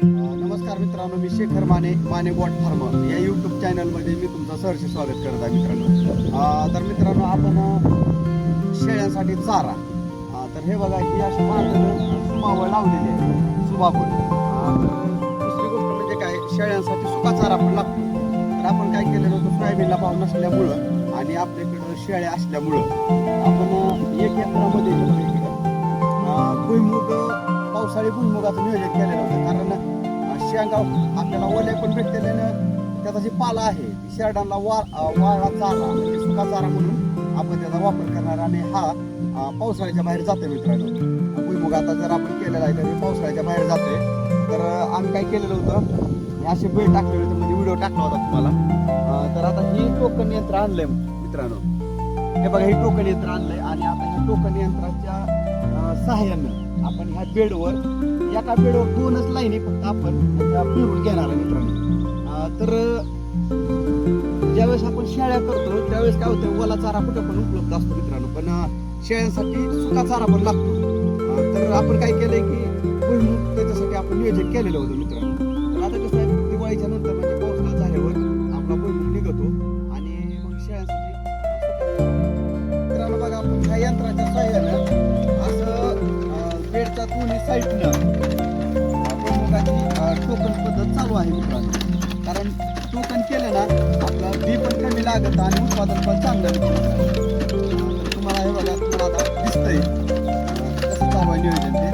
नमस्कार मित्रांनो, मी Shekhar Mane goat farm या यूट्यूब चॅनलमध्ये मी तुमचं सहर्ष स्वागत करत आहे मित्रांनो. तर मित्रांनो, आपण शेळ्यांसाठी चारा तर हे बघा, ही अशी बांधणं सुमावळ लावलेली आहे, सुबाबून. दुसरी गोष्ट म्हणजे काय, शेळ्यांसाठी सुका चारा पण लागतो. तर आपण काय केलेलं होतं, सोयाबीनला भाव नसल्यामुळं आणि आपल्याकडं शेळ्या असल्यामुळं आपण 1 एकरामध्ये भुईमुग, पावसाळी भुईमुगाचं नियोजन केलेलं होतं. कारण शेंगा आपल्याला ओल्या पण भेटलेल्यानं त्याचा जे पाला आहे शेरडांना वाळा चारा म्हणजे सुका चारा म्हणून आपण त्याचा वापर करणार. आणि हा पावसाळ्याच्या बाहेर जाते मित्रांनो. भुईमुग आता जर आपण केलेला आहे तर हे पावसाळ्याच्या बाहेर जाते. तर आम्ही काय केलेलं होतं, असे बेळ टाकलेले होते, म्हणजे व्हिडिओ टाकला होता तुम्हाला. तर आता ही टोकन यंत्र आणलंय मित्रांनो. हे बघा, हे टोकन यंत्र आणलंय आणि आता ह्या टोकन यंत्राच्या सहाय्यानं आपण ह्या बेडवर, एका बेडवर 2च लाईनी फक्त आपण पिळून घेणार आहे मित्रांनो. तर ज्यावेळेस आपण शेळ्या करतो त्यावेळेस काय होतं, ओला चारा कुठं पण उपलब्ध असतो मित्रांनो, पण शेळ्यांसाठी सुका चारा पण लागतो. तर आपण काय केलंय की भुईमुग त्याच्यासाठी आपण नियोजन केलेलं होतं मित्रांनो. तर आता कसं आहे, दिवाळीच्या नंतर म्हणजे पावसाळा झाल्यावर आपला भुईमुग निघतो आणि मग शेळ्यांसाठी मित्रांनो बघा, आपण ह्या यंत्राच्या सहाय्यानं असं बेडच्या दोन्ही साईडनं भुईमुगाची टोकन पद्धत चालू आहे मित्रांनो. कारण टोकन केलं ना, आपला बी पण कमी लागत आणि उत्पादन पण चांगलं निघतं. तुम्हाला हे बघा, तुम्हाला आता दिसतंय कसं चालू आहे नियोजन ते.